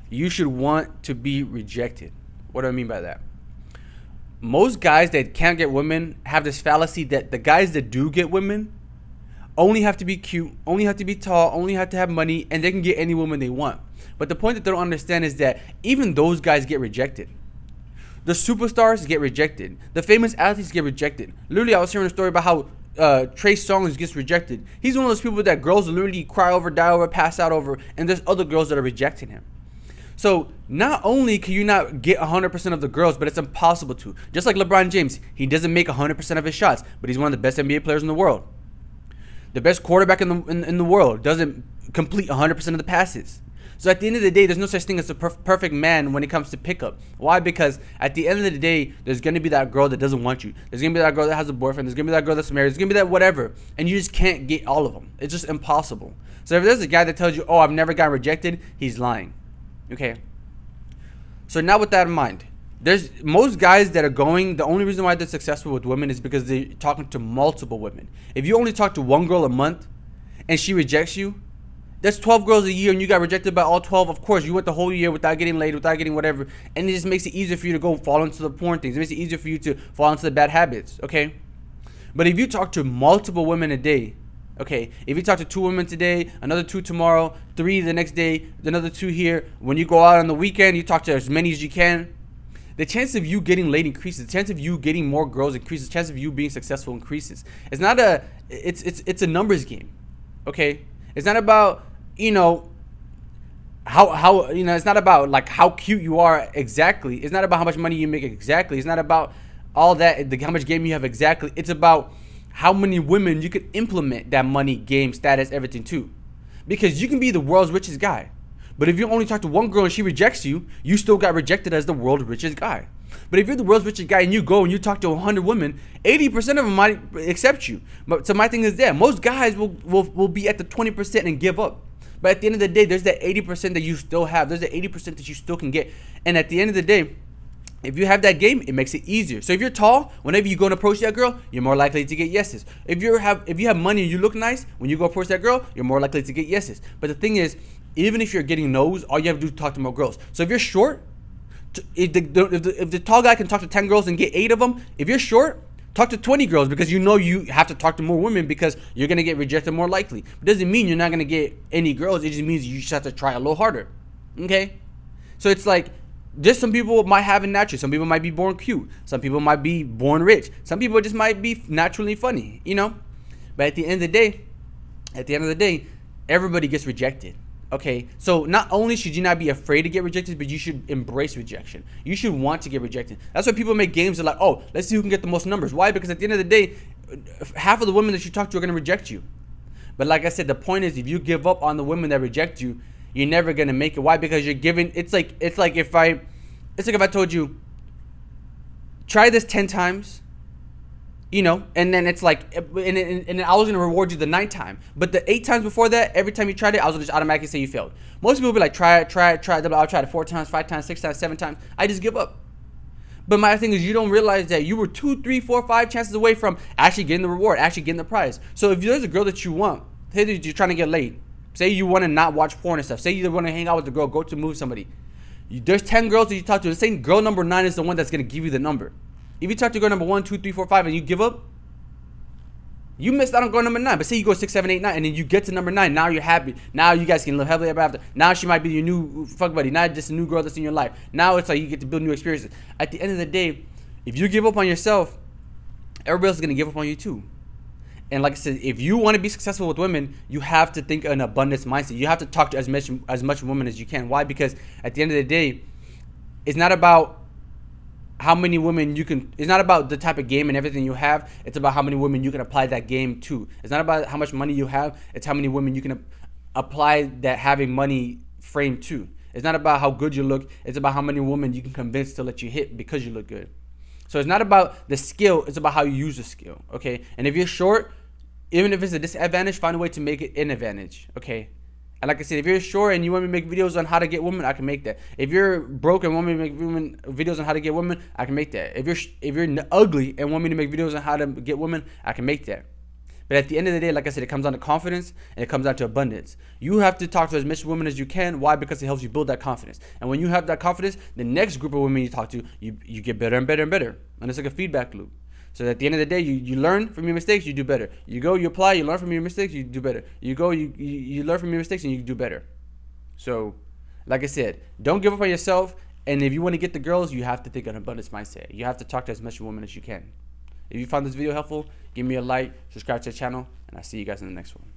you should want to be rejected. What do I mean by that? Most guys that can't get women have this fallacy that the guys that do get women only have to be cute, only have to be tall, only have to have money, and they can get any woman they want. But the point that they don't understand is that even those guys get rejected. The superstars get rejected. The famous athletes get rejected. Literally, I was hearing a story about how Trey Songz gets rejected. He's one of those people that girls literally cry over, die over, pass out over, and there's other girls that are rejecting him. So not only can you not get 100% of the girls, but it's impossible to. Just like LeBron James, he doesn't make 100% of his shots, but he's one of the best NBA players in the world. The best quarterback in the world doesn't complete 100% of the passes. So at the end of the day, there's no such thing as a perfect man when it comes to pickup. Why? Because at the end of the day, there's going to be that girl that doesn't want you. There's going to be that girl that has a boyfriend. There's going to be that girl that's married. There's going to be that whatever. And you just can't get all of them. It's just impossible. So if there's a guy that tells you, oh, I've never gotten rejected, he's lying. Okay. So now with that in mind, there's most guys that are going, the only reason why they're successful with women is because they're talking to multiple women. If you only talk to one girl a month and she rejects you, that's 12 girls a year and you got rejected by all 12. Of course, you went the whole year without getting laid, without getting whatever. And it just makes it easier for you to go fall into the porn things. It makes it easier for you to fall into the bad habits, okay? But if you talk to multiple women a day, okay, if you talk to 2 women today, another 2 tomorrow, 3 the next day, another 2 here, when you go out on the weekend, you talk to as many as you can, the chance of you getting laid increases. The chance of you getting more girls increases. The chance of you being successful increases. It's not a, it's a numbers game, okay? It's not about, you know, how you know, it's not about like how cute you are exactly. It's not about how much money you make exactly. It's not about all that, how much game you have exactly. It's about how many women you could implement that money, game, status, everything to. Because you can be the world's richest guy, but if you only talk to one girl and she rejects you, you still got rejected as the world's richest guy. But if you're the world's richest guy and you go and you talk to 100 women, 80% of them might accept you. But so my thing is that most guys will be at the 20% and give up. But at the end of the day, there's that 80% that you still have. There's that 80% that you still can get. And at the end of the day, if you have that game, it makes it easier. So if you're tall, whenever you go and approach that girl, you're more likely to get yeses. If you have money and you look nice, when you go approach that girl, you're more likely to get yeses. But the thing is, even if you're getting no's, all you have to do is talk to more girls. So if you're short, if the tall guy can talk to 10 girls and get 8 of them, if you're short, talk to 20 girls, because you know you have to talk to more women because you're going to get rejected more likely. It doesn't mean you're not going to get any girls. It just means you just have to try a little harder. Okay? So it's like, just some people might have it naturally. Some people might be born cute. Some people might be born rich. Some people just might be naturally funny, you know? But at the end of the day, everybody gets rejected. Okay, so not only should you not be afraid to get rejected, but you should embrace rejection. You should want to get rejected. That's why people make games that are like, oh, let's see who can get the most numbers. Why? Because at the end of the day, half of the women that you talk to are going to reject you. But like I said, the point is, if you give up on the women that reject you, you're never going to make it. Why? Because you're giving, it's like if I told you, try this 10 times, you know, and then it's like, and I was going to reward you the 9th time. But the 8 times before that, every time you tried it, I was going to just automatically say you failed. Most people will be like, try it. I'll try it 4 times, 5 times, 6 times, 7 times. I just give up. But my thing is, you don't realize that you were 2, 3, 4, 5 chances away from actually getting the reward, actually getting the prize. So if there's a girl that you want, say that you're trying to get laid. Say you want to not watch porn and stuff. Say you want to hang out with the girl, go to move somebody. There's 10 girls that you talk to. The same girl number 9 is the one that's going to give you the number. If you talk to girl number 1, 2, 3, 4, 5 and you give up, you missed out on girl number 9. But say you go 6, 7, 8, 9 and then you get to number 9. Now you're happy. Now you guys can live happily ever after. Now she might be your new fuck buddy. Not just a new girl that's in your life. Now it's like you get to build new experiences. At the end of the day, if you give up on yourself, everybody else is going to give up on you too. And like I said, if you want to be successful with women, you have to think an abundance mindset. You have to talk to as much women as you can. Why? Because at the end of the day, it's not about how many women you can, it's not about the type of game and everything you have. It's about how many women you can apply that game to. It's not about how much money you have. It's how many women you can apply that having money frame to. It's not about how good you look. It's about how many women you can convince to let you hit because you look good. So it's not about the skill. It's about how you use the skill. Okay. And if you're short, even if it's a disadvantage, find a way to make it an advantage. Okay. And like I said, if you're short and you want me to make videos on how to get women, I can make that. If you're broke and want me to make videos on how to get women, I can make that. If you're ugly and want me to make videos on how to get women, I can make that. But at the end of the day, like I said, it comes down to confidence and it comes down to abundance. You have to talk to as many women as you can. Why? Because it helps you build that confidence. And when you have that confidence, the next group of women you talk to, you get better and better and better. And it's like a feedback loop. So at the end of the day, you learn from your mistakes, you do better. You go, you apply, you learn from your mistakes, you do better. You go, you learn from your mistakes and you do better. So, like I said, don't give up on yourself. And if you want to get the girls, you have to think an abundance mindset. You have to talk to as many women as you can. If you found this video helpful, give me a like, subscribe to the channel, and I'll see you guys in the next one.